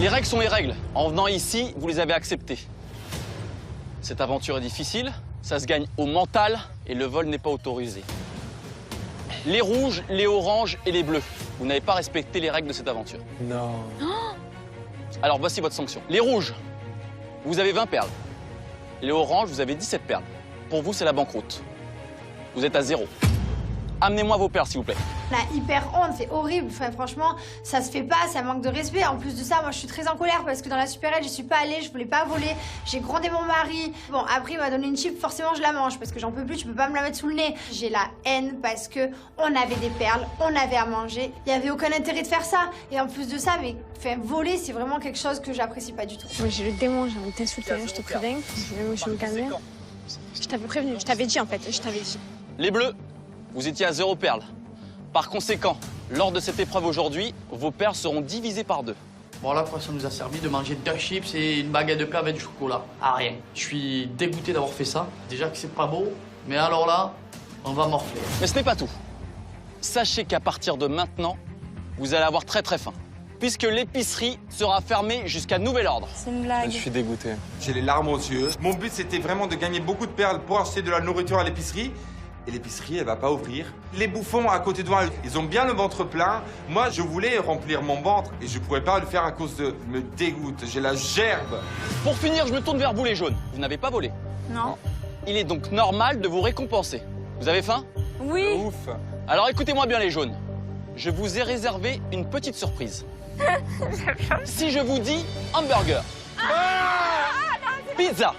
Les règles sont les règles. En venant ici, vous les avez acceptées. Cette aventure est difficile, ça se gagne au mental et le vol n'est pas autorisé. Les rouges, les oranges et les bleus, vous n'avez pas respecté les règles de cette aventure. Non. Alors voici votre sanction. Les rouges, vous avez 20 perles. Les oranges, vous avez 17 perles. Pour vous, c'est la banqueroute. Vous êtes à 0. Amenez-moi vos perles, s'il vous plaît. On a hyper honte, c'est horrible. Enfin, franchement, ça se fait pas, ça manque de respect. En plus de ça, moi, je suis très en colère parce que dans la supérette, je suis pas allée, je voulais pas voler. J'ai grondé mon mari. Bon, après, il m'a donné une chip, forcément, je la mange parce que j'en peux plus, tu peux pas me la mettre sous le nez. J'ai la haine parce que on avait des perles, on avait à manger. Il y avait aucun intérêt de faire ça. Et en plus de ça, mais enfin, voler, c'est vraiment quelque chose que j'apprécie pas du tout. Moi, j'ai le démon, j'ai envie de t'insulter, je te préviens. Je vais me calmer. Je t'avais prévenu, je t'avais dit en fait, je t'avais dit. Les bleus, vous étiez à 0 perles. Par conséquent, lors de cette épreuve aujourd'hui, vos perles seront divisées par 2. Bon là, ça nous a servi de manger 2 chips et une baguette de pain avec du chocolat. Ah, rien. Je suis dégoûté d'avoir fait ça. Déjà que c'est pas beau, mais alors là, on va morfler. Mais ce n'est pas tout. Sachez qu'à partir de maintenant, vous allez avoir très faim. Puisque l'épicerie sera fermée jusqu'à nouvel ordre. C'est une blague. Je suis dégoûté. J'ai les larmes aux yeux. Mon but, c'était vraiment de gagner beaucoup de perles pour acheter de la nourriture à l'épicerie. Et l'épicerie, elle va pas ouvrir. Les bouffons à côté de moi, ils ont bien le ventre plein. Moi, je voulais remplir mon ventre et je pourrais pas le faire à cause de... me dégoûte, j'ai la gerbe. Pour finir, je me tourne vers vous les jaunes. Vous n'avez pas volé. Non. Il est donc normal de vous récompenser. Vous avez faim? Oui. Ouf. Alors écoutez-moi bien les jaunes. Je vous ai réservé une petite surprise. Si je vous dis hamburger, pizza,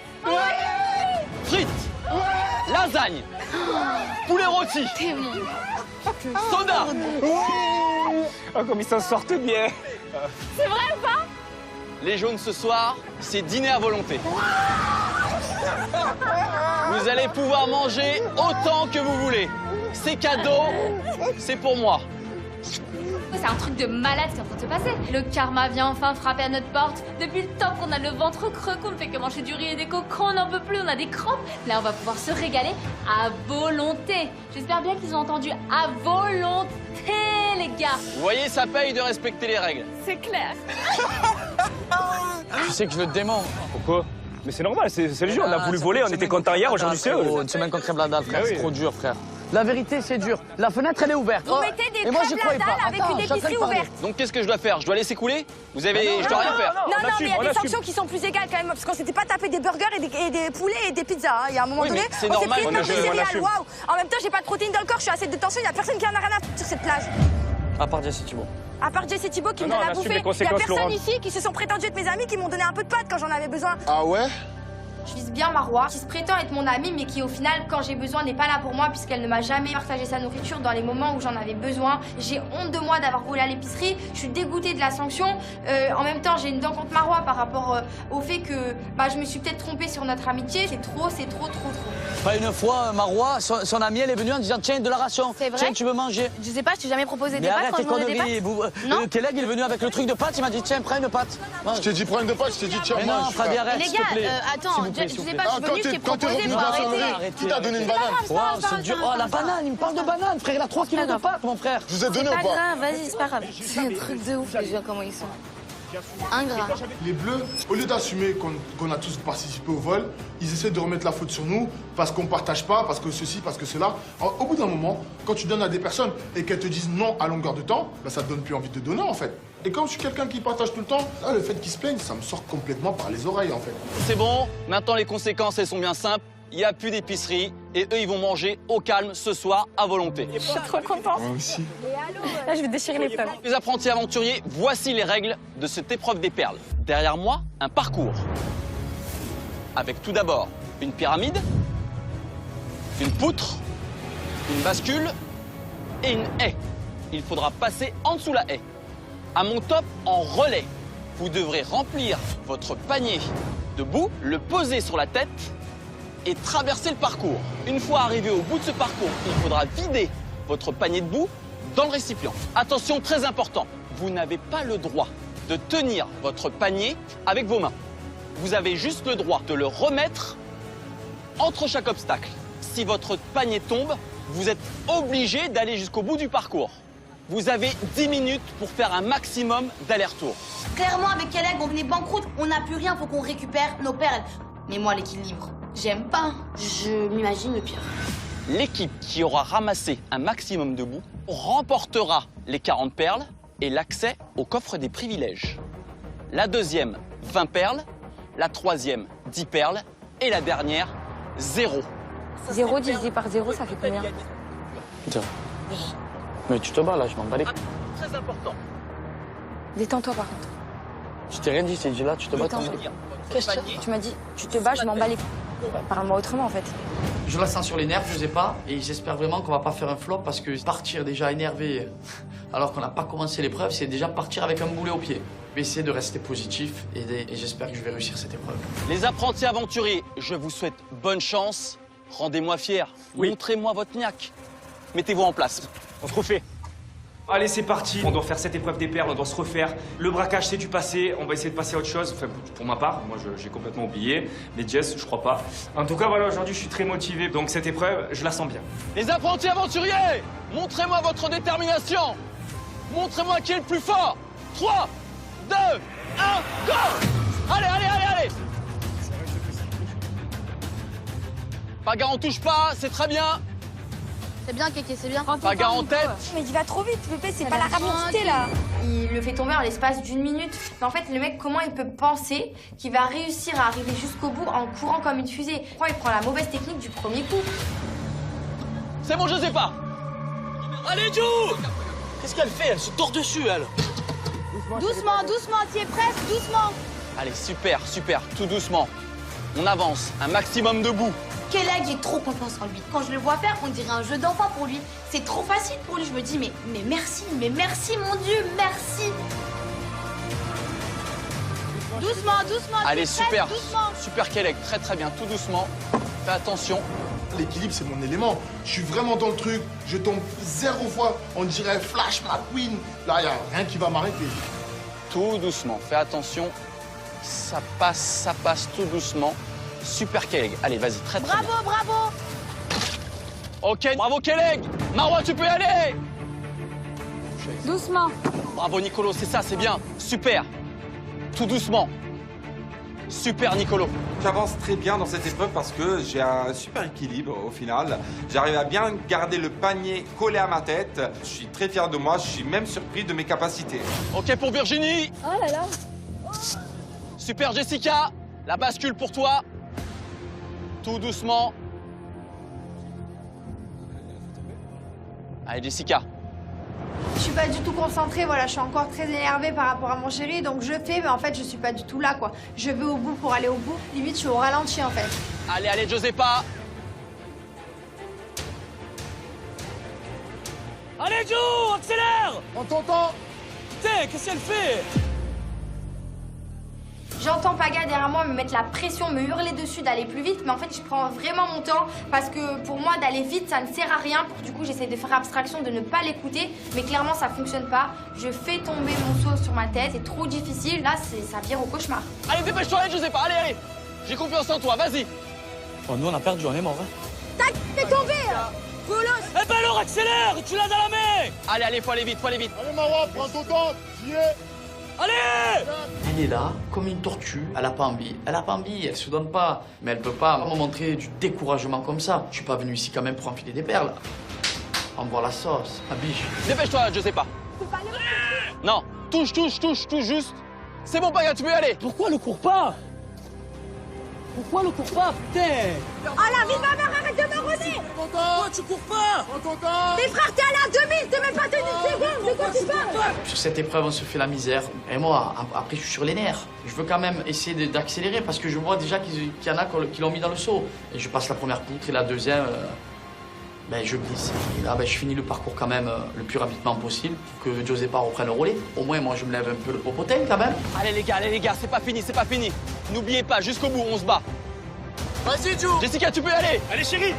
frites, lasagne, poulet rôti, soda. Oh, comme ils s'en sortent bien. C'est vrai ou pas? Les jaunes ce soir, c'est dîner à volonté. Vous allez pouvoir manger autant que vous voulez. C'est cadeau, c'est pour moi. C'est un truc de malade qui est en train de se passer. Le karma vient enfin frapper à notre porte. Depuis le temps qu'on a le ventre creux, qu'on ne fait que manger du riz et des cocons, on n'en peut plus, on a des crampes. Là, on va pouvoir se régaler à volonté. J'espère bien qu'ils ont entendu à volonté, les gars. Vous voyez, ça paye de respecter les règles. C'est clair. Tu sais que je veux te démon. Pourquoi? Mais c'est normal, c'est le jeu. On a voulu voler, on était content hier, aujourd'hui c'est eux. Une semaine contre Blada, frère, Bah oui. c'est trop dur, frère. La vérité, c'est dur. La fenêtre, elle est ouverte. Vous mettez des Et moi, j'y crêpes croyais la pas. dalle avec Attends, une je suis en train de épicerie parler. ouverte. Donc qu'est-ce que je dois faire? Je dois laisser couler? Vous avez... je dois rien faire. Non, On non, mais il y a assume, des on sanctions qui sont plus égales quand même, parce qu'on s'était pas tapé des burgers et des poulets et des pizzas. Hein. Il y a un moment Oui, donné, mais c'est on s'est normal, pris on une assume, de on céréales, assume. waouh. En même temps, j'ai pas de protéines dans le corps, je suis assez de tension, il y a personne qui en a rien à foutre sur cette plage. À part Jesse Thibault. À part Jesse Thibault qui me Non, donne on à assume bouffer. les Il y a conséquences, personne Laurent. ici qui se sont prétendus être mes amis, qui m'ont donné un peu de pâte quand j'en avais besoin. Ah ouais? Je vise bien Marois, qui se prétend être mon amie, mais qui au final, quand j'ai besoin, n'est pas là pour moi, puisqu'elle ne m'a jamais partagé sa nourriture dans les moments où j'en avais besoin. J'ai honte de moi d'avoir volé à l'épicerie, je suis dégoûtée de la sanction. En même temps, j'ai une dent contre Marois par rapport au fait que je me suis peut-être trompée sur notre amitié. C'est trop. Pas une fois, Marois, son ami, elle est venue en disant tiens, de la ration. C'est vrai? Tiens, tu veux manger? Je sais pas, je t'ai jamais proposé des Mais pâtes arrête quand tes je mangeais des conneries. pâtes. Non. Kelleg, il est venu avec le truc de pâte, il m'a dit tiens, prends une pâte. Je t'ai dit prends une de pâte, je t'ai dit tiens, Mais moi. non, Fabien, arrête, Les s'il te gars, plaît. attends, S'il vous plaît, je s'il vous sais plaît. pas, je suis venue, je t'ai proposé, faut arrêter. Qui t'a donné une banane? Wow, c'est dur. Oh, la banane, il me parle de banane, frère. Il a 3 kilos de pâte, mon frère. Je vous ai donné C'est ou pas pas? grave, vas-y, c'est pas grave. C'est un truc de ouf, les gens, comment ils sont. Ingrats. Les Bleus, au lieu d'assumer qu'on a tous participé au vol, ils essaient de remettre la faute sur nous parce qu'on partage pas, parce que ceci, parce que cela. Alors, au bout d'un moment, quand tu donnes à des personnes et qu'elles te disent non à longueur de temps, ça te donne plus envie de donner en fait. Et comme je suis quelqu'un qui partage tout le temps, le fait qu'ils se plaignent, ça me sort complètement par les oreilles en fait. C'est bon, maintenant les conséquences, elles sont bien simples. Il n'y a plus d'épicerie et eux, ils vont manger au calme ce soir à volonté. Je suis trop contente. Moi aussi. Là, je vais déchirer les flammes. Les apprentis aventuriers, voici les règles de cette épreuve des perles. Derrière moi, un parcours. Avec tout d'abord une pyramide, une poutre, une bascule et une haie. Il faudra passer en dessous la haie. À mon top, en relais, vous devrez remplir votre panier de boue, le poser sur la tête et traverser le parcours. Une fois arrivé au bout de ce parcours, il faudra vider votre panier de boue dans le récipient. Attention, très important, vous n'avez pas le droit de tenir votre panier avec vos mains. Vous avez juste le droit de le remettre entre chaque obstacle. Si votre panier tombe, vous êtes obligé d'aller jusqu'au bout du parcours. Vous avez 10 minutes pour faire un maximum d'allers-retours. Clairement, avec Keleg, on venait banqueroute. On n'a plus rien, faut qu'on récupère nos perles. Mais moi, l'équilibre, j'aime pas. Je m'imagine le pire. L'équipe qui aura ramassé un maximum de boue remportera les 40 perles et l'accès au coffre des privilèges. La deuxième, 20 perles. La troisième, 10 perles. Et la dernière, 0. 0 divisé par 0, ça fait combien? Putain. Mais tu te bats là, je m'en bats les... Très important. Détends-toi par contre. Je t'ai rien dit, c'est là, tu te bats. Qu'est-ce que tu m'as dit? Tu te bats, je m'en bats les... Parle-moi autrement en fait. Je la sens sur les nerfs, je sais pas, et j'espère vraiment qu'on va pas faire un flop parce que partir déjà énervé alors qu'on n'a pas commencé l'épreuve, c'est déjà partir avec un boulet au pied. Je vais essayer de rester positif et j'espère que je vais réussir cette épreuve. Les apprentis aventuriers, je vous souhaite bonne chance. Rendez-moi fier. Oui. Montrez-moi votre niaque. Mettez-vous en place. On se refait. Allez, c'est parti. On doit faire cette épreuve des perles, on doit se refaire. Le braquage, c'est du passé. On va essayer de passer à autre chose. Enfin, pour ma part, moi, j'ai complètement oublié. Mais Jess, je crois pas. En tout cas, voilà, aujourd'hui, je suis très motivé. Donc, cette épreuve, je la sens bien. Les apprentis aventuriers, montrez-moi votre détermination. Montrez-moi qui est le plus fort. 3, 2, 1, go! Allez, allez, allez, allez! Paga, on touche pas, c'est très bien. C'est bien, Kéké, c'est bien. Paga en tête. Mais il va trop vite, Pépé, c'est pas la rapidité là. Il le fait tomber en l'espace d'1 minute. Mais en fait, le mec, comment il peut penser qu'il va réussir à arriver jusqu'au bout en courant comme une fusée? Je crois qu'il prend la mauvaise technique du premier coup. C'est bon, je sais pas. Allez, Jou! Qu'est-ce qu'elle fait? Elle se tord dessus, elle. Doucement, doucement, t'y es presque, doucement. Allez, super, super, tout doucement. On avance, un maximum de boue. Keleg, j'ai trop confiance en lui. Quand je le vois faire, on dirait un jeu d'enfant pour lui. C'est trop facile pour lui. Je me dis, mais merci, mon Dieu, merci. Doucement, doucement. Allez, t'y es super, presque, doucement. super Keleg, très très bien, tout doucement. Fais attention. L'équilibre, c'est mon élément. Je suis vraiment dans le truc. Je tombe 0 fois. On dirait Flash McQueen. Là, il n'y a rien qui va m'arrêter. Tout doucement, fais attention. Ça passe tout doucement. Super Keleg. Allez, vas-y, très très Bravo, bravo. bien. Ok, bravo Keleg. Marwa, tu peux y aller. Doucement. Bravo Nicolo, c'est ça, c'est bien. Super. Tout doucement. Super Nicolo. J'avance très bien dans cette épreuve parce que j'ai un super équilibre au final. J'arrive à bien garder le panier collé à ma tête. Je suis très fier de moi, je suis même surpris de mes capacités. Ok pour Virginie. Oh là là. Super Jessica. La bascule pour toi. Tout doucement. Allez Jessica. Je suis pas du tout concentrée, voilà, je suis encore très énervée par rapport à mon chéri, donc je fais, mais en fait, je suis pas du tout là, quoi. Je vais au bout pour aller au bout. Limite, je suis au ralenti, en fait. Allez, allez Josepa. Allez, Jou! Accélère! On t'entend. Putain, qu'est-ce qu'elle fait? J'entends Paga derrière moi me mettre la pression, me hurler dessus d'aller plus vite, mais en fait, je prends vraiment mon temps parce que pour moi, d'aller vite, ça ne sert à rien. Du coup, j'essaie de faire abstraction, de ne pas l'écouter, mais clairement, ça fonctionne pas. Je fais tomber mon seau sur ma tête, c'est trop difficile. Là, ça vire au cauchemar. Allez, dépêche-toi, allez Josepa, allez, allez. J'ai confiance en toi, vas-y. Oh, nous, on a perdu, on est mort, hein. Tac, t'es tombé. Volos. Eh ben alors, accélère! Tu l'as dans la main! Allez, allez, faut aller vite, faut aller vite. Allez, Marwa, prends ton temps. J'y es. Allez! Elle est là, comme une tortue, elle a pas envie. Elle a pas envie, elle se donne pas. Mais elle peut pas me montrer du découragement comme ça. Je suis pas venu ici quand même pour enfiler des perles. Envoie la sauce, la biche. Dépêche-toi, Josepa. Non, touche juste. C'est bon, Paga, tu peux y aller. Pourquoi le cours pas? Pourquoi le cours pas, putain? Oh la vie de ma mère, arrête de marronner. Pourquoi tu cours pas? Prends ton temps. Tes frères, t'es allé à 2000, t'es même pas tenu une seconde. De quoi tu parles? Sur cette épreuve, on se fait la misère. Et moi, après, je suis sur les nerfs. Je veux quand même essayer d'accélérer parce que je vois déjà qu'il y en a qui l'ont mis dans le seau. Et je passe la première poutre et la deuxième, je glisse. Et là, je finis le parcours quand même le plus rapidement possible pour que Josepa reprenne le relais. Au moins, moi, je me lève un peu le popotin quand même. Allez les gars, c'est pas fini, c'est pas fini. N'oubliez pas, jusqu'au bout, on se bat. Vas-y, Jou! Jessica, tu peux y aller. Allez, chérie!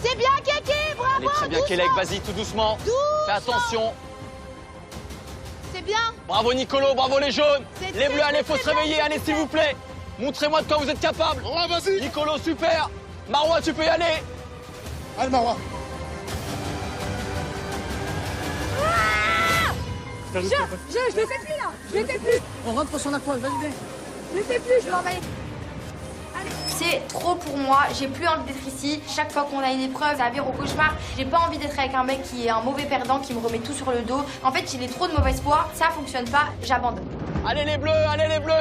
C'est bien, Kéké, bravo. Allez, très bien, Keleg, vas-y, tout doucement. Fais attention. C'est bien. Bravo Nicolo, bravo les jaunes. C'est Les bleus, allez, faut se réveiller, allez, s'il vous plaît. Montrez-moi de quoi vous êtes capable. Marwa, vas-y. Nicolo, super. Marwa, tu peux y aller. Allez, Marwa. Je le fais plus là. Je le fais plus. On rentre sur la toile, vas-y, viens. Je le fais plus, je m'en vais. C'est trop pour moi, j'ai plus envie d'être ici. Chaque fois qu'on a une épreuve, ça vire au cauchemar. J'ai pas envie d'être avec un mec qui est un mauvais perdant, qui me remet tout sur le dos. En fait, il est trop de mauvaise foi, ça fonctionne pas, j'abandonne. Allez les bleus,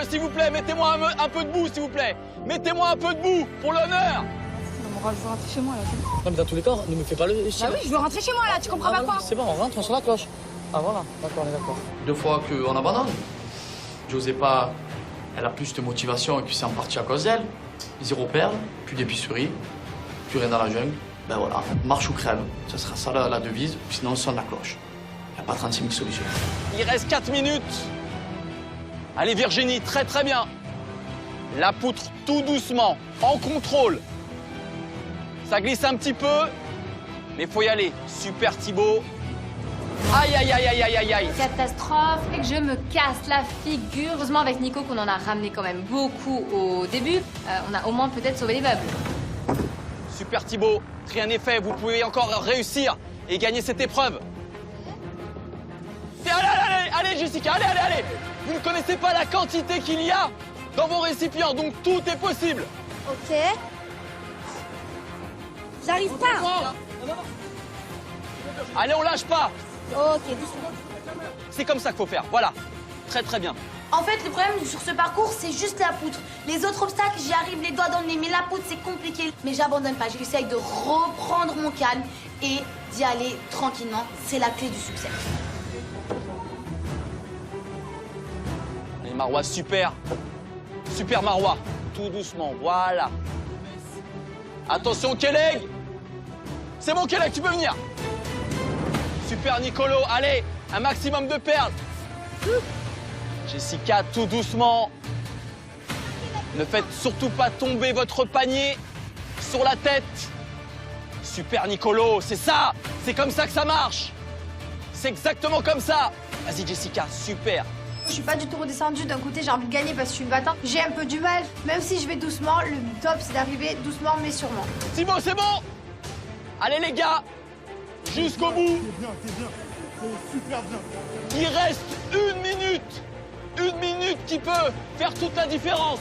s'il vous plaît, mettez-moi un peu debout, s'il vous plaît. Mettez-moi un peu debout, pour l'honneur. Je veux rentrer chez moi là. Non, mais dans tous les cas, ne me fais pas le... Bah oui, je veux rentrer chez moi là, tu comprends pas quoi? C'est bon, on rentre sur la cloche. Ah voilà, d'accord, on est d'accord. 2 fois qu'on abandonne. J'osais pas. Elle a plus de motivation et puis c'est en partie à cause d'elle. 0 perles, plus d'épicerie, plus rien dans la jungle. Ben voilà, marche ou crève. Ce sera ça la devise, sinon on sonne la cloche. Il n'y a pas 36 000 solutions. Il reste 4 minutes. Allez Virginie, très très bien. La poutre tout doucement, en contrôle. Ça glisse un petit peu, mais faut y aller. Super Thibaut. Aïe, aïe, aïe, aïe, aïe, aïe, aïe. Catastrophe, je me casse la figure. Heureusement avec Nico qu'on en a ramené quand même beaucoup au début. On a au moins peut-être sauvé les meubles. Super Thibaut, rien n'est fait, vous pouvez encore réussir et gagner cette épreuve. Et allez Jessica, allez. Vous ne connaissez pas la quantité qu'il y a dans vos récipients, donc tout est possible. Ok. J'arrive pas. Allez, on lâche pas. Ok, doucement. C'est comme ça qu'il faut faire, voilà. Très très bien. En fait, le problème sur ce parcours, c'est juste la poutre. Les autres obstacles, j'y arrive les doigts dans le nez, mais la poutre, c'est compliqué. Mais j'abandonne pas, j'essaye de reprendre mon calme et d'y aller tranquillement. C'est la clé du succès. Allez Marois, super. Super Marois, tout doucement, voilà. Attention Kelleg. C'est bon Kelleg, tu peux venir. Super Nicolo, allez, un maximum de perles. Jessica, tout doucement. Ne faites surtout pas tomber votre panier sur la tête. Super Nicolo, c'est ça. C'est comme ça que ça marche. C'est exactement comme ça. Vas-y Jessica, super. Je suis pas du tout redescendue. D'un côté, j'ai envie de gagner parce que je suis une battante. J'ai un peu du mal. Même si je vais doucement, le top, c'est d'arriver doucement mais sûrement. Thibaut, c'est bon. Allez les gars, jusqu'au bout. T'es bien, c'est super bien. Il reste 1 minute. 1 minute qui peut faire toute la différence.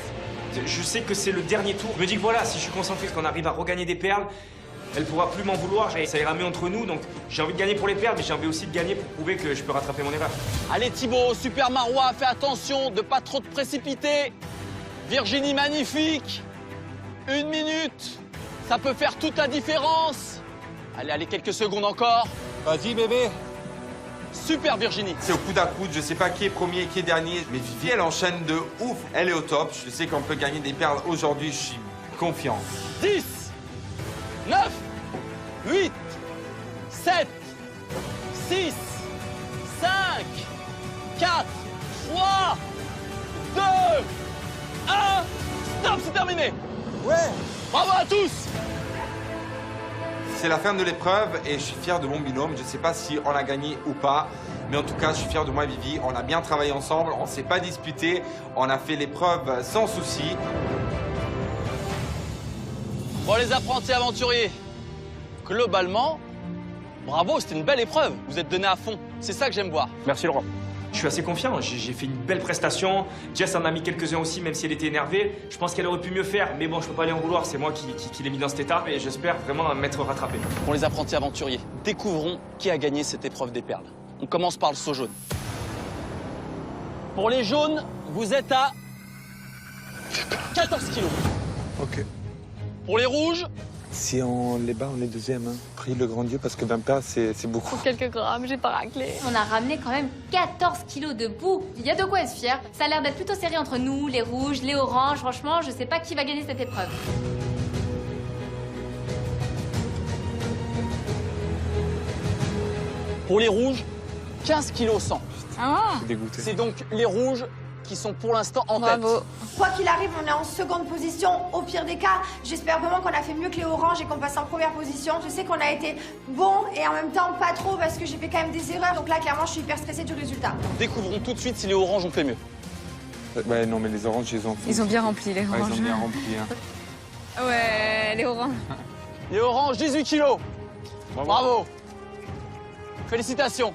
Je sais que c'est le dernier tour. Je me dis que voilà, si je suis concentré, qu'on arrive à regagner des perles, elle pourra plus m'en vouloir et ça ira mieux entre nous. Donc j'ai envie de gagner pour les perles, mais j'ai envie aussi de gagner pour prouver que je peux rattraper mon erreur. Allez Thibaut, super Marois, fais attention de pas trop te précipiter. Virginie, magnifique. 1 minute, ça peut faire toute la différence. Allez, quelques secondes encore. Vas-y bébé. Super Virginie. C'est au coude à coude, je sais pas qui est premier, qui est dernier. Mais Vivi, elle enchaîne de ouf. Elle est au top. Je sais qu'on peut gagner des perles aujourd'hui, je suis confiant. 10, 9, 8, 7, 6, 5, 4, 3, 2, 1. Stop, c'est terminé. Ouais. Bravo à tous. C'est la fin de l'épreuve et je suis fier de mon binôme. Je ne sais pas si on a gagné ou pas, mais en tout cas, je suis fier de moi et Vivi. On a bien travaillé ensemble, on ne s'est pas disputé, on a fait l'épreuve sans souci. Bon, les apprentis aventuriers, globalement, bravo, c'était une belle épreuve. Vous êtes donnés à fond. C'est ça que j'aime voir. Merci Laurent. Je suis assez confiant, j'ai fait une belle prestation. Jess en a mis quelques-uns aussi, même si elle était énervée. Je pense qu'elle aurait pu mieux faire, mais bon, je peux pas lui en vouloir, c'est moi qui l'ai mis dans cet état. Et j'espère vraiment m'être rattrapé. Pour les apprentis aventuriers, découvrons qui a gagné cette épreuve des perles. On commence par le saut jaune. Pour les jaunes, vous êtes à 14 kilos. Ok. Pour les rouges, si on les bat, on est deuxième. Hein. Prie le grand Dieu, parce que 20 perles, c'est beaucoup. Pour quelques grammes, j'ai pas raclé. On a ramené quand même 14 kilos de boue. Il y a de quoi être fier. Ça a l'air d'être plutôt serré entre nous, les rouges, les oranges. Franchement, je sais pas qui va gagner cette épreuve. pour les rouges, 15 kilos 100. Ah. Je suis dégoûté. C'est donc les rouges qui sont pour l'instant en Bravo. tête. Quoi qu'il arrive, on est en seconde position. Au pire des cas, j'espère vraiment qu'on a fait mieux que les oranges et qu'on passe en première position. Je sais qu'on a été bon et en même temps pas trop parce que j'ai fait quand même des erreurs. Donc là, clairement, je suis hyper stressée du résultat. Découvrons tout de suite si les oranges ont fait mieux. Ouais, non, mais les oranges, ils ont... Ils ont bien rempli, les oranges. Ils ont bien rempli, hein. Ouais, les oranges. Les oranges, 18 kilos. Bravo. Félicitations.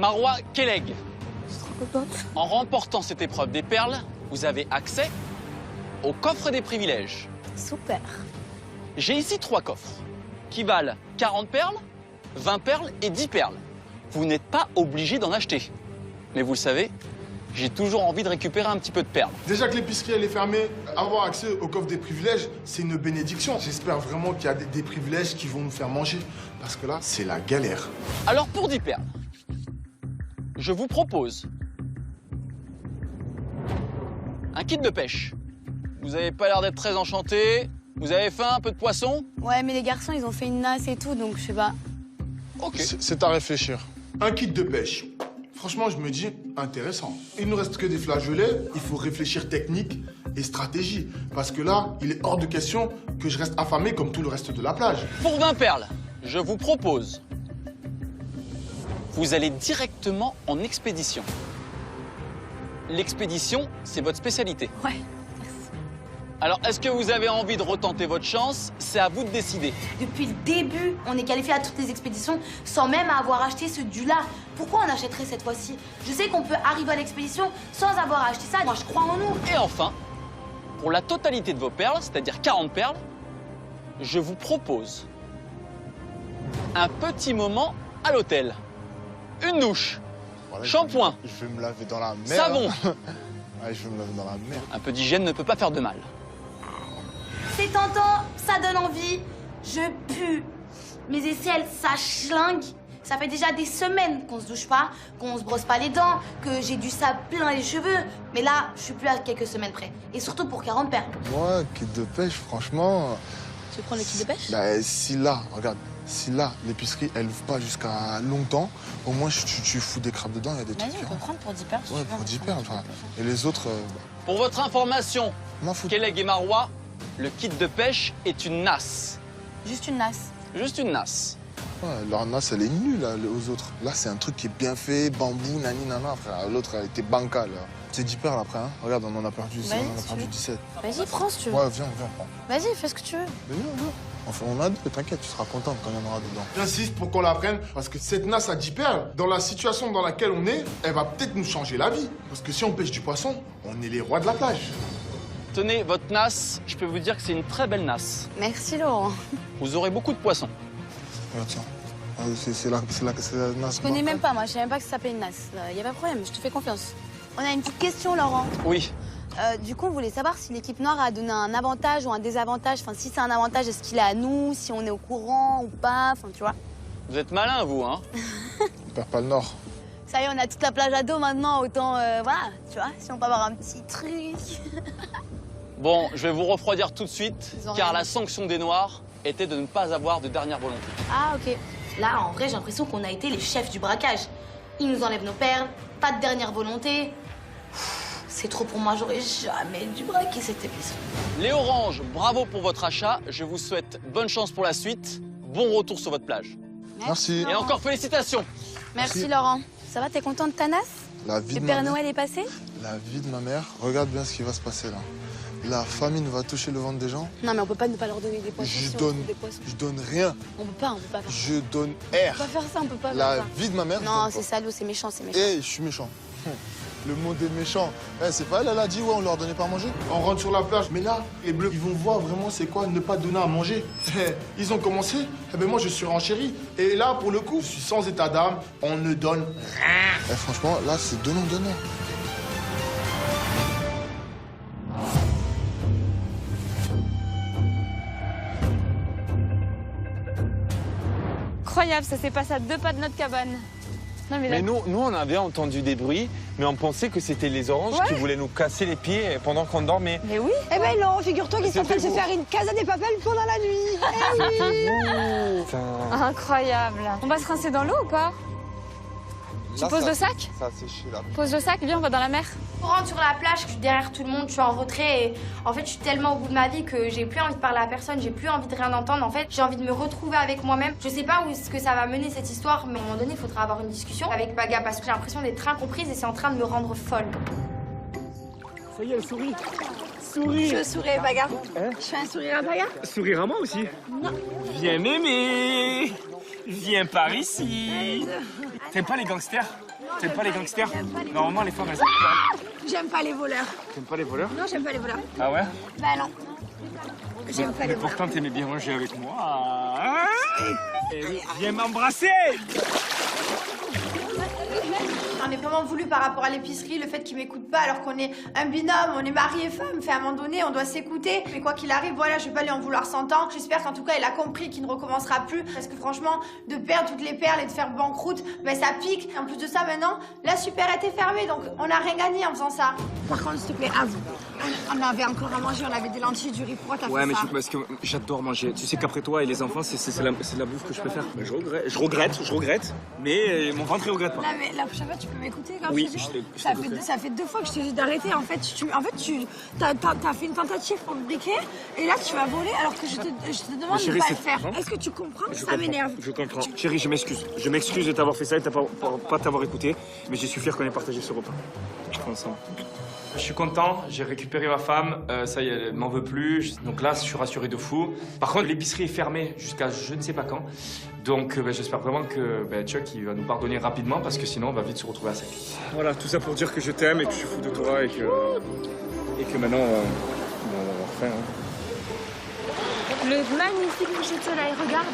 Marwa Keleg. En remportant cette épreuve des perles, vous avez accès au coffre des privilèges. Super. J'ai ici 3 coffres qui valent 40 perles, 20 perles et 10 perles. Vous n'êtes pas obligé d'en acheter. Mais vous le savez, j'ai toujours envie de récupérer un petit peu de perles. Déjà que l'épicerie elle est fermée, avoir accès au coffre des privilèges, c'est une bénédiction. J'espère vraiment qu'il y a des privilèges qui vont nous faire manger. Parce que là, c'est la galère. Alors pour 10 perles, je vous propose un kit de pêche. Vous avez pas l'air d'être très enchanté. Vous avez faim, un peu de poisson? Ouais, mais les garçons, ils ont fait une nasse et tout, donc je sais pas. Ok. C'est à réfléchir. Un kit de pêche. Franchement, je me dis, intéressant. Il ne reste que des flageolets, il faut réfléchir technique et stratégie. Parce que là, il est hors de question que je reste affamé comme tout le reste de la plage. Pour 20 perles, je vous propose... Vous allez directement en expédition. L'expédition, c'est votre spécialité. Ouais. Alors, est-ce que vous avez envie de retenter votre chance? C'est à vous de décider. Depuis le début, on est qualifié à toutes les expéditions sans même avoir acheté ce dû-là. Pourquoi on achèterait cette fois-ci? Je sais qu'on peut arriver à l'expédition sans avoir acheté ça. Moi, je crois en nous. Et enfin, pour la totalité de vos perles, c'est-à-dire 40 perles, je vous propose un petit moment à l'hôtel. Une douche, Voilà, shampoing, je vais me laver dans la mer. savon. Ouais, je vais me laver dans la mer. Un peu d'hygiène ne peut pas faire de mal. C'est tentant, ça donne envie. Je pue. Mes aisselles, ça schlingue. Ça fait déjà des semaines qu'on se douche pas, qu'on se brosse pas les dents, que j'ai du sable plein les cheveux. Mais là, je suis plus à quelques semaines près. Et surtout pour 40 perles. Moi, kit de pêche, franchement... Tu veux prendre le kit de pêche? Bah, si là, regarde, si là, l'épicerie, elle ouvre pas jusqu'à longtemps, au moins, tu fous des crabes dedans, il y a des trucs. Vas-y, on peut prendre pour 10 perles. Ouais, pour 10 perles, enfin. Et les autres, Pour votre information, m'en fous. Keleg et Marwa, le kit de pêche est une nasse. Juste une nasse. Juste une nasse. Ouais, leur nasse, elle est nulle, là, aux autres. Là, c'est un truc qui est bien fait, bambou, nani, nana, frère. L'autre, elle était bancale. C'est 10 perles après, hein. Regarde, on en a perdu, Vas-y, on en a si perdu tu veux. 17. Vas-y, prends si tu veux. Ouais, viens, prends. Vas-y, fais ce que tu veux. Mais viens. Enfin, on a deux, t'inquiète, tu seras contente quand il y en aura dedans. J'insiste pour qu'on la prenne, parce que cette nasse à 10 perles, dans la situation dans laquelle on est, elle va peut-être nous changer la vie. Parce que si on pêche du poisson, on est les rois de la plage. Tenez, votre nasse, je peux vous dire que c'est une très belle nasse. Merci, Laurent. Vous aurez beaucoup de poissons. Regarde ça. C'est la nasse. Je connais même pas, moi. Je savais même pas que ça s'appelait une nasse. Y a pas de problème, je te fais confiance. On a une petite question, Laurent. Oui. Du coup, on voulait savoir si l'équipe noire a donné un avantage ou un désavantage. Enfin, si c'est un avantage, est-ce qu'il est à nous? Si on est au courant ou pas? Enfin, tu vois. Vous êtes malin, vous, hein? On perd pas le nord. Ça y est, on a toute la plage à dos maintenant. Autant, voilà, tu vois, si on peut avoir un petit truc. Bon, je vais vous refroidir tout de suite, Ils ont car rien la sanction des Noirs était de ne pas avoir de dernière volonté. Ah, ok. Là, en vrai, j'ai l'impression qu'on a été les chefs du braquage. Ils nous enlèvent nos perles, pas de dernière volonté. C'est trop pour moi, j'aurais jamais dû braquer cette épicerie. Les Oranges, bravo pour votre achat. Je vous souhaite bonne chance pour la suite. Bon retour sur votre plage. Merci. Et encore félicitations. Merci, Laurent. Ça va, t'es content de ta nasse? La vie Le de ma Père mère. Noël est passé? La vie de ma mère, regarde bien ce qui va se passer là. La famine va toucher le ventre des gens. Non, mais on peut pas ne pas leur donner des poissons. Je si on donne, trouve des poissons. je donne rien. On peut pas faire ça. Je donne On air. peut pas faire ça, on peut pas La faire ça. vie de ma mère. je Non, donne c'est pas. salaud, c'est méchant, c'est méchant. Eh, je suis méchant. Le monde est méchant. Eh, c'est pas elle, elle a dit, ouais, on leur donnait pas à manger. On rentre sur la plage, mais là, les bleus, ils vont voir vraiment c'est quoi ne pas donner à manger. Ils ont commencé, eh ben moi je suis renchéri. Et là, pour le coup, je suis sans état d'âme, on ne donne rien. Eh, franchement, là, c'est donnant. Incroyable, ça s'est passé à 2 pas de notre cabane. Non, mais Mais nous, on avait entendu des bruits, mais on pensait que c'était les oranges qui voulaient nous casser les pieds pendant qu'on dormait. Mais oui. Eh ben non, figure-toi qu'ils sont en train de se C'était vous. faire une casa des papels pendant la nuit. Eh oui. Incroyable. On va se rincer dans l'eau ou pas? Tu poses le sac? Ça a séché là. Pose le sac, viens, on va dans la mer. Je rentre sur la plage, je suis derrière tout le monde, je suis en retrait et en fait je suis tellement au bout de ma vie que j'ai plus envie de parler à personne, j'ai plus envie de rien entendre. En fait, j'ai envie de me retrouver avec moi-même. Je sais pas où est-ce que ça va mener cette histoire, mais à un moment donné, il faudra avoir une discussion avec Paga parce que j'ai l'impression d'être incomprise et c'est en train de me rendre folle. Ça y est, elle sourit. Souris. Je souris à Baga. Je fais un sourire à Baga. Sourire à moi aussi. Non. Viens m'aimer. Viens par ici. T'aimes pas les gangsters? T'aimes pas les gangsters? Normalement, les femmes, elles J'aime pas les voleurs. T'aimes pas les voleurs? Non, j'aime pas les voleurs. Ah ouais? Bah non. J'aime pas les Mais voleurs. pourtant, t'aimais bien manger avec moi. Hein? Et viens m'embrasser! On est vraiment voulu par rapport à l'épicerie, le fait qu'il m'écoute pas alors qu'on est un binôme, on est mari et femme. Fait à un moment donné, on doit s'écouter. Mais quoi qu'il arrive, voilà, je vais pas lui en vouloir 100 ans. J'espère qu'en tout cas, il a compris qu'il ne recommencera plus. Parce que franchement, de perdre toutes les perles et de faire banqueroute, ben ça pique. En plus de ça, maintenant, la supérette est fermée, donc on n'a rien gagné en faisant ça. Par contre, s'il te plaît, avoue. On avait encore à manger, on avait des lentilles, du riz. Pourquoi t'as Ouais, fait mais ça? parce que j'adore manger. Tu sais qu'après toi et les enfants, c'est la bouffe que je préfère. Mais je regrette, mais mon ventre, il regrette pas. Non, mais la prochaine fois, tu peux m'écouter quand Oui, je te dis. je Ça t'écouterai. fait 2 fois que je te dis d'arrêter. En fait, t'as fait une tentative pour me briquer et là, tu vas voler alors que je te demande chérie, de pas c'est- le faire. non. Est-ce que tu comprends que Je ça comprends, m'énerve? Je comprends. Chérie, je m'excuse. Je m'excuse de t'avoir fait ça et de pas t'avoir écouté. Mais je suis fier qu'on ait partagé ce repas. Ensemble. Je suis content, j'ai récupéré ma femme, ça y est, elle m'en veut plus. Donc là, je suis rassuré de fou. Par contre, l'épicerie est fermée jusqu'à je ne sais pas quand. Donc j'espère vraiment que Chuck il va nous pardonner rapidement parce que sinon on va vite se retrouver à sec. Voilà, tout ça pour dire que je t'aime et que je suis fou de toi et que maintenant on va avoir faim. Hein. Le magnifique coucher de soleil, regarde.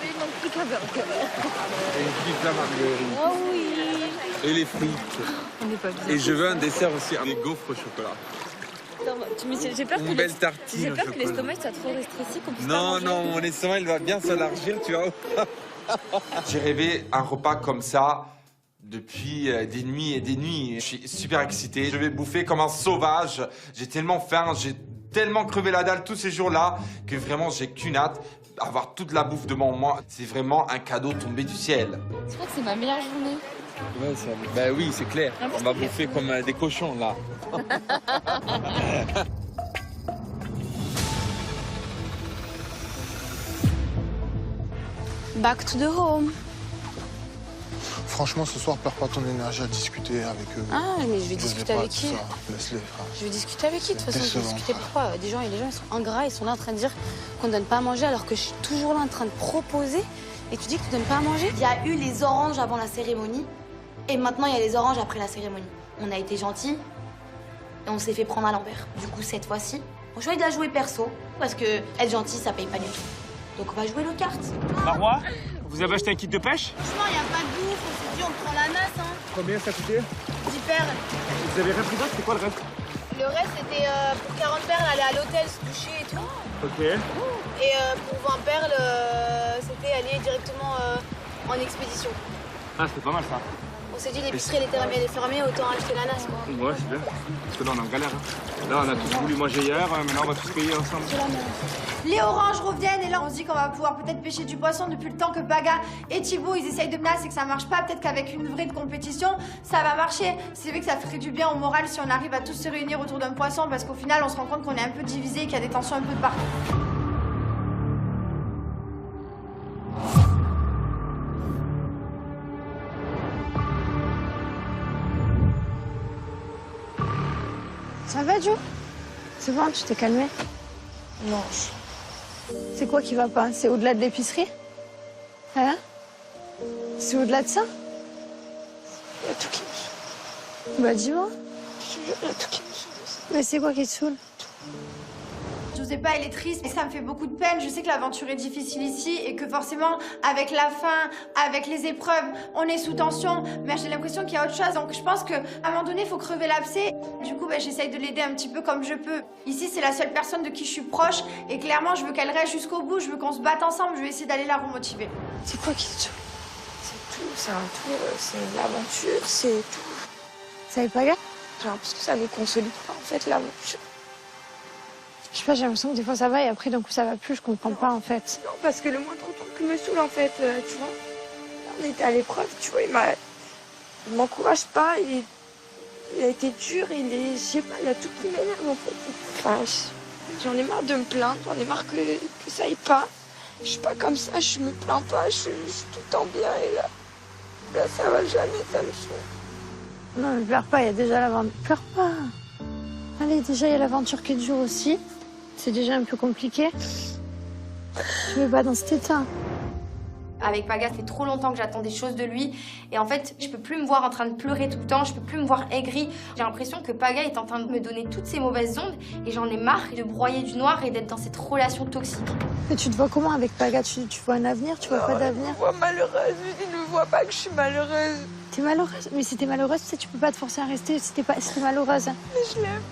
Et une pizza marguerite. Oh oui. Et les frites. On n'est pas bien. Et je veux un dessert aussi, des gaufres au chocolat. J'ai peur Une belle tartine j'ai au peur que chocolat. l'estomac soit trop rétréci qu'on puisse pas Non, manger. non, mon estomac, il va bien s'élargir, tu vois. J'ai rêvé un repas comme ça depuis des nuits et des nuits. Je suis super excité. Je vais bouffer comme un sauvage. J'ai tellement faim, j'ai tellement crevé la dalle tous ces jours-là que vraiment j'ai qu'une hâte. Avoir toute la bouffe devant moi, c'est vraiment un cadeau tombé du ciel. Je crois que c'est ma meilleure journée. Ouais, ça... Bah oui, c'est clair. On va bouffer comme des cochons, là. Back to the home. Franchement, ce soir, perds pas ton énergie à discuter avec eux. Ah, mais je vais Les discuter pas, avec tout qui? ça. Laisse-les, frère. Je vais discuter avec qui? De toute façon, je vais Décevant. discuter pourquoi? Les gens, ils sont ingrats, ils sont là en train de dire qu'on donne pas à manger alors que je suis toujours là en train de proposer et tu dis que tu donnes pas à manger? Il y a eu les oranges avant la cérémonie et maintenant il y a les oranges après la cérémonie. On a été gentils et on s'est fait prendre à l'envers. Du coup, cette fois-ci, on choisit de la jouer perso parce que être gentil, ça paye pas du tout. Donc on va jouer nos cartes. Marois, vous avez acheté un kit de pêche? Franchement, il n'y a pas de bouffe, on s'est dit on prend la nasse, hein. Combien ça coûtait? 10 perles. Vous avez rien pris d'autre? C'est quoi le reste? Le reste, c'était pour 40 perles, aller à l'hôtel, se doucher et tout. Ok. Et pour 20 perles, c'était aller directement en expédition. Ah, c'était pas mal ça. On s'est dit l'épicerie elle est fermée, autant acheter la nasse, quoi. Ouais, c'est bien. Parce que là, on est en galère. Hein. Là, on a tous voulu manger hier, maintenant on va tous payer ensemble. Les oranges reviennent et là on se dit qu'on va pouvoir peut-être pêcher du poisson depuis le temps que Paga et Thibaut ils essayent de menacer et que ça marche pas. Peut-être qu'avec une vraie compétition ça va marcher. C'est vrai que ça ferait du bien au moral si on arrive à tous se réunir autour d'un poisson parce qu'au final on se rend compte qu'on est un peu divisé et qu'il y a des tensions un peu de partout. Ça va, Joe? C'est bon, tu t'es calmé? Non. C'est quoi qui va pas? C'est au-delà de l'épicerie? Hein? C'est au-delà de ça? Il y a tout qui me saoule. Bah dis-moi. Il y a tout qui me saoule. Mais c'est quoi qui te saoule? Giuseppa, elle est triste et ça me fait beaucoup de peine. Je sais que l'aventure est difficile ici et que forcément, avec la faim, avec les épreuves, on est sous tension. Mais j'ai l'impression qu'il y a autre chose. Donc je pense qu'à un moment donné, il faut crever l'abcès. Du coup, j'essaye de l'aider un petit peu comme je peux. Ici, c'est la seule personne de qui je suis proche. Et clairement, je veux qu'elle reste jusqu'au bout. Je veux qu'on se batte ensemble. Je vais essayer d'aller la remotiver. C'est quoi qui te saoule? C'est tout, c'est un tout, c'est l'aventure, c'est tout. Ça va pas gars? J'ai l'impression que ça ne consolide pas, en fait, l'aventure. Je sais pas, j'ai l'impression que des fois ça va et après d'un coup ça va plus, je comprends pas en fait. Non, parce que le moindre truc me saoule, en fait, tu vois. Là, on était à l'épreuve, tu vois, il m'encourage pas, il a été dur, je sais pas, il y a tout qui m'énerve, en fait. Enfin, j'en ai marre de me plaindre, j'en ai marre que ça aille pas. Je suis pas comme ça, je me plains pas, je suis tout le temps bien, et là ça va jamais, ça me saoule. Non mais pleure pas, il y a déjà l'aventure. Pleure pas. Allez, déjà il y a l'aventure qui dure aussi. C'est déjà un peu compliqué. Je vais pas dans cet état. Avec Paga, ça fait trop longtemps que j'attends des choses de lui. Et en fait, je peux plus me voir en train de pleurer tout le temps, je peux plus me voir aigrie. J'ai l'impression que Paga est en train de me donner toutes ces mauvaises ondes et j'en ai marre de broyer du noir et d'être dans cette relation toxique. Mais tu te vois comment avec Paga? Tu vois un avenir? Tu vois pas d'avenir? Je me vois malheureuse, il ne voit pas que je suis malheureuse. T'es malheureuse? Mais si t'es malheureuse, tu sais, tu peux pas te forcer à rester si t'es malheureuse. Mais je l'aime.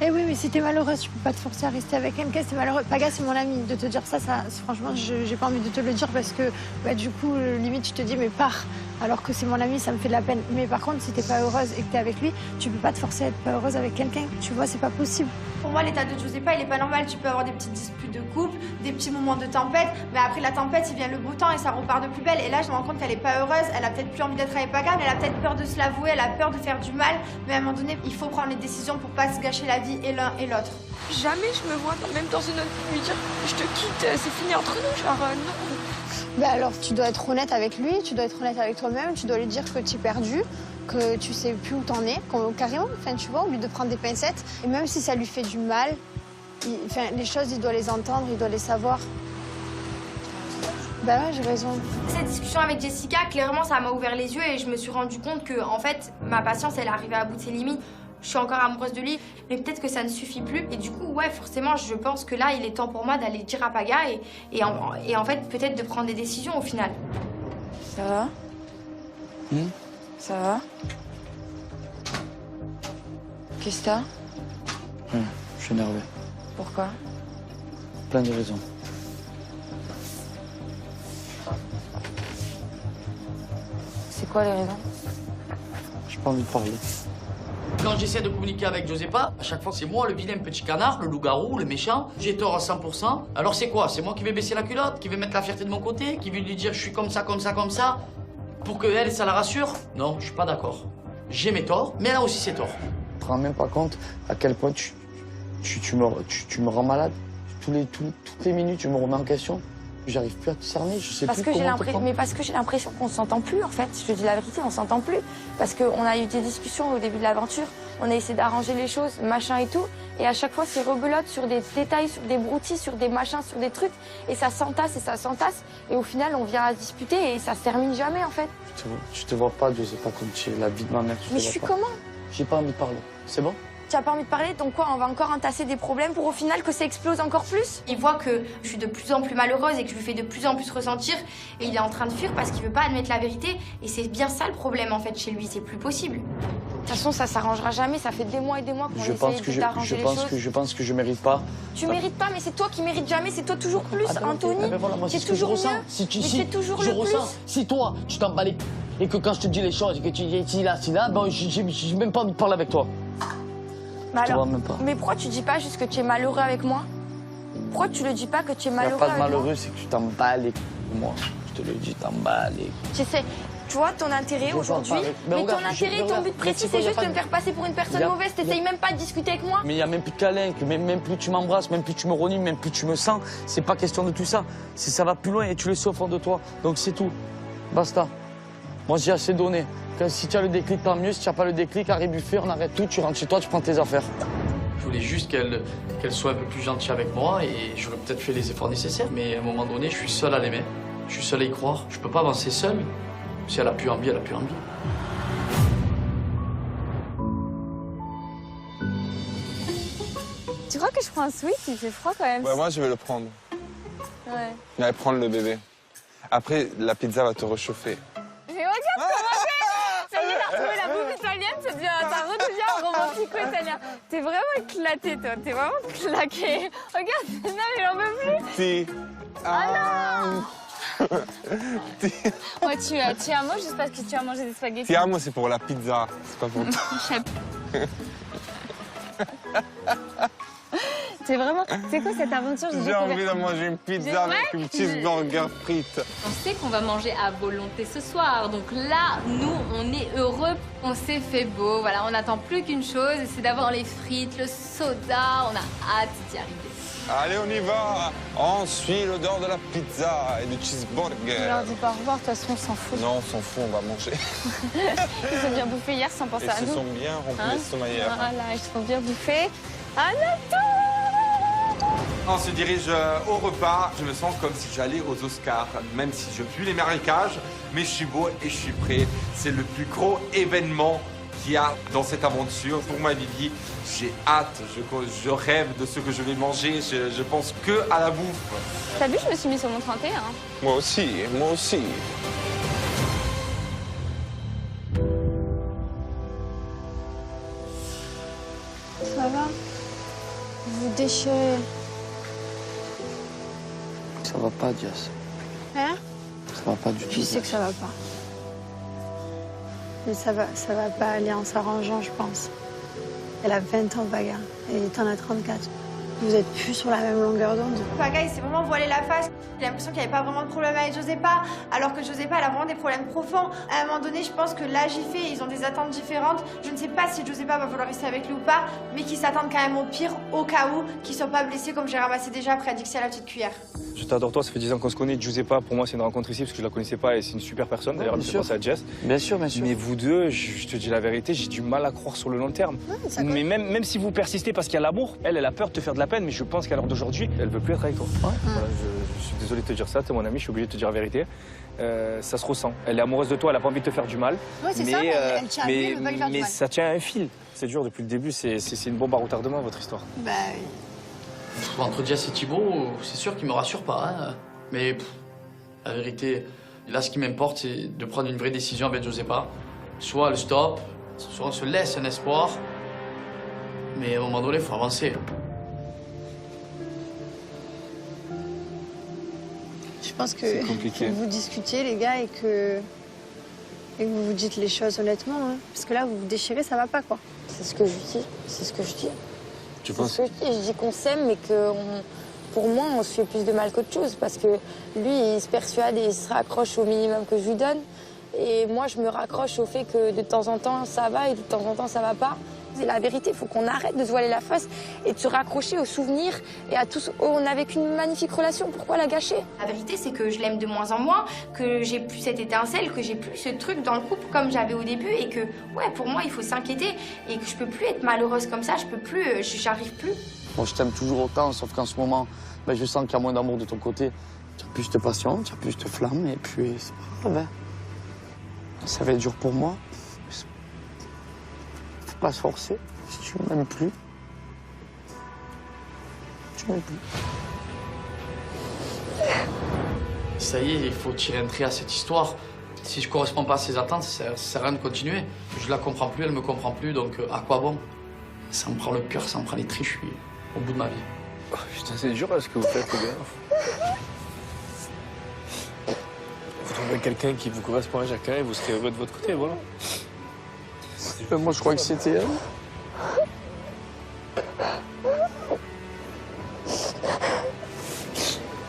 Eh oui, mais si t'es malheureuse, tu peux pas te forcer à rester avec quelqu'un, c'est malheureux. Paga, c'est mon ami. De te dire ça, franchement, j'ai pas envie de te le dire parce que, bah, du coup, limite, tu te dis, mais pars. Alors que c'est mon ami, ça me fait de la peine. Mais par contre, si t'es pas heureuse et que t'es avec lui, tu peux pas te forcer à être pas heureuse avec quelqu'un. Tu vois, c'est pas possible. Pour moi, l'état de Giuseppa, il est pas normal. Tu peux avoir des petites disputes de couple, des petits moments de tempête, mais après la tempête, il vient le beau temps et ça repart de plus belle. Et là, je me rends compte qu'elle est pas heureuse. Elle a peut-être plus envie d'être avec Paga, mais elle a peut-être peur de se l'avouer, elle a peur de faire du mal. Mais à un moment donné, il faut prendre les décisions pour pas se gâcher la vie et l'un et l'autre. Jamais je me vois, même dans une autre vie, lui dire je te quitte, c'est fini entre nous, genre non. Bah alors, tu dois être honnête avec lui, tu dois être honnête avec toi-même, tu dois lui dire que tu es perdu, que tu sais plus où t'en es, carrément, enfin, tu vois, au lieu de prendre des pincettes. Et même si ça lui fait du mal, les choses, il doit les entendre, il doit les savoir. Bah ouais, j'ai raison. Cette discussion avec Jessica, clairement, ça m'a ouvert les yeux et je me suis rendu compte que, en fait, ma patience, elle est arrivée à bout de ses limites. Je suis encore amoureuse de lui, mais peut-être que ça ne suffit plus. Et du coup, ouais, forcément, je pense que là, il est temps pour moi d'aller dire à Paga et en fait, peut-être de prendre des décisions au final. Ça va? Ça va? Qu'est-ce que t'as? Je suis énervé. Pourquoi? Plein de raisons. C'est quoi les raisons? J'ai pas envie de parler. Quand j'essaie de communiquer avec Giuseppa, à chaque fois c'est moi le vilain petit canard, le loup-garou, le méchant. J'ai tort à 100%. Alors c'est quoi? C'est moi qui vais baisser la culotte, qui vais mettre la fierté de mon côté, qui vais lui dire je suis comme ça, comme ça, comme ça, pour que elle, ça la rassure? Non, je suis pas d'accord. J'ai mes torts, mais elle a aussi ses torts. Tu te rends même pas compte à quel point tu me rends malade. Toutes les minutes, tu me remets en question. J'arrive plus à te cerner, je sais plus comment te prendre. Mais parce que j'ai l'impression qu'on s'entend plus en fait. Je te dis la vérité, on s'entend plus. Parce qu'on a eu des discussions au début de l'aventure, on a essayé d'arranger les choses, machin et tout. Et à chaque fois, c'est rebelote sur des détails, sur des broutilles, sur des machins, sur des trucs. Et ça s'entasse et ça s'entasse. Et au final, on vient à se disputer et ça se termine jamais en fait. Je te vois pas, Giuseppa, comme tu es la vie de ma mère. Mais je suis comment? J'ai pas envie de parler. C'est bon? Tu n'as pas envie de parler, donc quoi, on va encore entasser des problèmes pour au final que ça explose encore plus? Il voit que je suis de plus en plus malheureuse et que je lui fais de plus en plus ressentir et il est en train de fuir parce qu'il veut pas admettre la vérité et c'est bien ça le problème en fait chez lui, c'est plus possible. De toute façon, ça s'arrangera jamais, ça fait des mois et des mois qu'on essaie d'arranger les choses. Je pense que je mérite pas. Tu mérites pas, mais c'est toi qui mérites jamais, c'est toi toujours plus, Anthony. Voilà, moi, c'est toujours mieux, c'est toujours le plus. Si toi, tu t'en bats et que quand je te dis les choses et que tu dis si là, ben j'ai même pas envie de parler avec toi. Bah alors, mais pourquoi tu dis pas juste que tu es malheureux avec moi? Pourquoi tu le dis pas que tu es malheureux avec moi? Il n'y a pas de malheureux, c'est que tu t'en bats les moi. Je te le dis, t'en bats les. Tu sais, tu vois, ton intérêt aujourd'hui, mais ton intérêt, ton but précis, c'est juste de me faire passer pour une personne mauvaise. T'essayes même pas de discuter avec moi. Mais il n'y a même plus de câlin, même plus tu m'embrasses, même plus tu me renies, même plus tu me sens. C'est pas question de tout ça. Ça va plus loin et tu le sais au fond de toi. Donc c'est tout. Basta. Moi, j'ai assez donné. Si tu as le déclic, tant mieux. Si tu n'as pas le déclic, arrête buffet, on arrête tout, tu rentres chez toi, tu prends tes affaires. Je voulais juste qu'elle soit un peu plus gentille avec moi et j'aurais peut-être fait les efforts nécessaires, mais à un moment donné, je suis seul à l'aimer. Je suis seul à y croire. Je peux pas avancer seul. Si elle a plus envie, elle a plus envie. Tu crois que je prends un sweat? Il fait froid quand même. Ouais, moi, je vais le prendre. Ouais. Je vais prendre le bébé. Après, la pizza va te réchauffer. Mais regarde comment c'est! Ça y est, t'as retrouvé la bouffe italienne, t'as redevenu un romantico-italien. T'es vraiment éclaté, toi. T'es vraiment claqué. Regarde, non, mais j'en peux plus. Si. Ah non! Ouais, tu as mangé juste parce que tu as mangé des spaghettis. Ti amo, c'est pour la pizza, c'est pas pour toi. C'est vraiment... C'est quoi cette aventure? J'ai envie de manger une pizza avec une cheeseburger frite. On sait qu'on va manger à volonté ce soir, donc là, nous, on est heureux. On s'est fait beau, voilà, on n'attend plus qu'une chose, c'est d'avoir les frites, le soda, on a hâte d'y arriver. Allez, on y va. On suit l'odeur de la pizza et du cheeseburger. On leur dit pas au revoir, de toute façon, on s'en fout. Non, on s'en fout, on va manger. Ils sont bien bouffés hier sans penser à nous. Ils se sont bien remplis l'estomac hier. Voilà, ils se sont bien bouffés. Anatole! On se dirige au repas. Je me sens comme si j'allais aux Oscars, même si je pue les marécages, mais je suis beau et je suis prêt. C'est le plus gros événement qu'il y a dans cette aventure. Pour moi, Vivi, j'ai hâte, je rêve de ce que je vais manger, je pense que à la bouffe. T'as vu, je me suis mis sur mon 31. Moi aussi, moi aussi. Ça va? Vous déchirez. Ça va pas, Jess. Hein? Ça va pas du tout. Je sais que ça va pas. Mais ça va pas aller en s'arrangeant, je pense. Elle a 20 ans, Paga, et t'en as 34. Vous êtes plus sur la même longueur d'onde. Paga, il s'est vraiment voilé la face. J'ai l'impression qu'il n'y avait pas vraiment de problème avec Josépa, alors que Josépa, elle a vraiment des problèmes profonds. À un moment donné, je pense que là, j'y fais, ils ont des attentes différentes. Je ne sais pas si Josépa va vouloir rester avec lui ou pas, mais qu'ils s'attendent quand même au pire, au cas où, qu'ils ne soient pas blessés comme j'ai ramassé déjà après Dixie à la petite cuillère. Je t'adore toi, ça fait 10 ans qu'on se connaît. Giuseppa, pour moi, c'est une rencontre ici parce que je la connaissais pas et c'est une super personne. D'ailleurs, elle me fait penser à Jess. Bien sûr, bien sûr. Mais vous deux, je te dis la vérité, j'ai du mal à croire sur le long terme. Mais même si vous persistez parce qu'il y a l'amour, elle a peur de te faire de la peine, mais je pense qu'à l'heure d'aujourd'hui, elle veut plus être avec toi. Voilà, je suis désolé de te dire ça, t'es mon ami, je suis obligé de te dire la vérité. Ça se ressent. Elle est amoureuse de toi, elle a pas envie de te faire du mal. Ouais, c'est ça, elle tient à lui, elle veut pas lui faire du mais mal. ça tient à un fil. C'est dur depuis le début, c'est une bombe à retardement, votre histoire. Bah oui. Entre Jess et Thibaut, c'est sûr qu'ils me rassurent pas. Hein. Mais la vérité, là, ce qui m'importe, c'est de prendre une vraie décision avec Josépa. Soit le stop, soit on se laisse un espoir. Mais à un moment donné, il faut avancer. Je pense que vous discutiez, les gars, et que vous vous dites les choses honnêtement. Hein. Parce que là, vous vous déchirez, ça va pas, quoi. C'est ce que je dis. C'est ce que je dis. Tu C'est penses? ce que je dis. Je dis qu'on s'aime, mais que pour moi, on se fait plus de mal qu'autre chose. Parce que lui, il se persuade et il se raccroche au minimum que je lui donne. Et moi, je me raccroche au fait que de temps en temps, ça va et de temps en temps, ça va pas. C'est la vérité, il faut qu'on arrête de se voiler la face et de se raccrocher aux souvenirs et à tout. On a vécu une magnifique relation, pourquoi la gâcher? La vérité, c'est que je l'aime de moins en moins, que j'ai plus cette étincelle, que j'ai plus ce truc dans le couple comme j'avais au début et que, ouais, pour moi, il faut s'inquiéter et que je peux plus être malheureuse comme ça, je peux plus, j'arrive plus. Bon, je t'aime toujours autant, sauf qu'en ce moment, ben, je sens qu'il y a moins d'amour de ton côté. Tu as plus de patience, tu as plus de flamme, et puis c'est pas grave. Hein. Ça va être dur pour moi. Faut pas se forcer. Si tu m'aimes plus, tu m'aimes plus. Ça y est, il faut tirer un trait à cette histoire. Si je corresponds pas à ses attentes, ça sert à rien de continuer. Je la comprends plus, elle me comprend plus, donc à quoi bon? Ça me prend le cœur, ça me prend les tripes, je suis au bout de ma vie. Oh, putain, c'est dur ce que vous faites, les gars. Vous trouverez quelqu'un qui vous correspond à chacun et vous serez heureux de votre côté, voilà. Moi, je crois que c'était elle.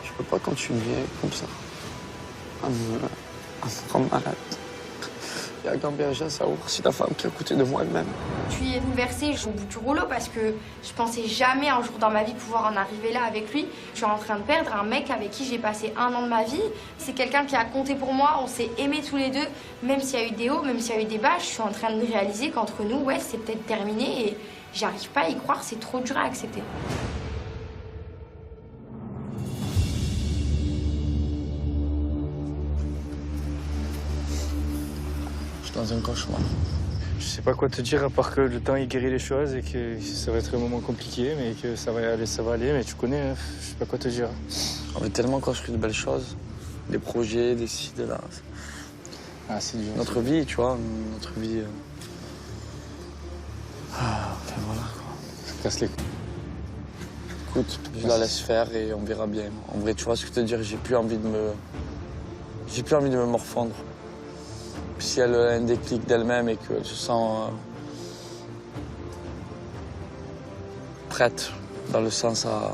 Je peux pas continuer comme ça. À me rendre malade. Il y a Gamberger, ça ouvre. C'est la femme qui est à côté de moi elle-même. Je suis bouleversée, je suis au bout du rouleau parce que je pensais jamais un jour dans ma vie pouvoir en arriver là avec lui. Je suis en train de perdre un mec avec qui j'ai passé 1 an de ma vie. C'est quelqu'un qui a compté pour moi, on s'est aimés tous les deux. Même s'il y a eu des hauts, même s'il y a eu des bas, je suis en train de réaliser qu'entre nous, ouais, c'est peut-être terminé et j'arrive pas à y croire, c'est trop dur à accepter. Dans un cauchemar. Je sais pas quoi te dire à part que le temps il guérit les choses et que ça va être un moment compliqué, mais que ça va aller, mais tu connais, hein, je sais pas quoi te dire. On a tellement construit de belles choses, des projets, des ci, des là. Ah, c'est dur. Notre vie, tu vois, notre vie. Enfin voilà quoi. Ça casse les couilles. Écoute, je la laisse faire et on verra bien. En vrai, tu vois ce que je veux te dire, j'ai plus envie de me morfondre. Si elle a un déclic d'elle-même et qu'elle se sent prête, dans le sens à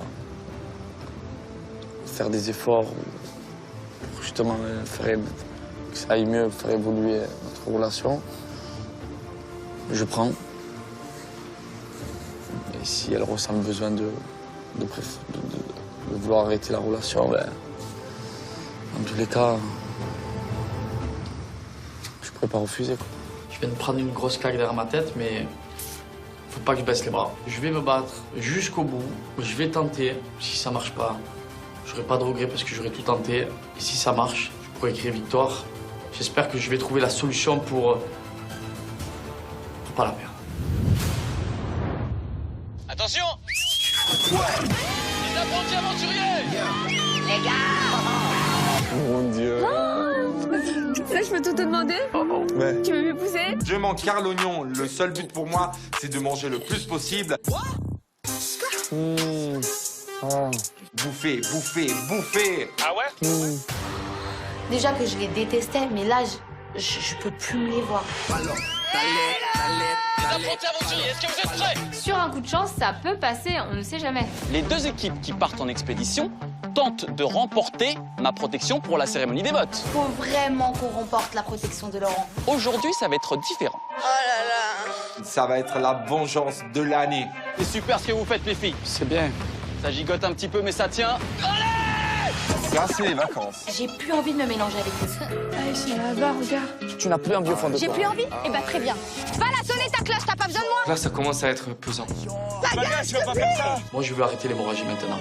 faire des efforts pour justement faire que ça aille mieux, faire évoluer notre relation, je prends. Et si elle ressent le besoin de vouloir arrêter la relation, ben, dans tous les cas, je pourrais pas refuser. Quoi. Je viens de prendre une grosse claque derrière ma tête, mais faut pas que je baisse les bras. Je vais me battre jusqu'au bout. Je vais tenter. Si ça marche pas, j'aurai pas de regrets parce que j'aurai tout tenté. Et si ça marche, je pourrai écrire victoire. J'espère que je vais trouver la solution pour pas la perdre. Attention! Les apprentis aventuriers! Les gars! Mon Dieu. Là, je peux tout te demander? Ouais. Tu veux me pousser? Je manque car l'oignon. Le seul but pour moi, c'est de manger le plus possible. Bouffer, bouffer, bouffer. Ah ouais? Déjà que je les détestais, mais là, je peux plus me les voir. Les apprentis aventuriers, est-ce que vous êtes prêts? Sur un coup de chance, ça peut passer, on ne sait jamais. Les deux équipes qui partent en expédition tentent de remporter ma protection pour la cérémonie des votes. Faut vraiment qu'on remporte la protection de Laurent. Aujourd'hui, ça va être différent. Ça va être la vengeance de l'année. C'est super ce que vous faites, les filles. C'est bien. Ça gigote un petit peu, mais ça tient. Là, c'est les vacances. J'ai plus envie de me mélanger avec eux. Ah, ils sont là-bas, regarde. Tu n'as plus envie au fond de toi. J'ai plus envie? Eh ben très bien. Va la sonner ta cloche, t'as pas besoin de moi? Là, ça commence à être pesant. Moi, je veux arrêter l'hémorragie maintenant.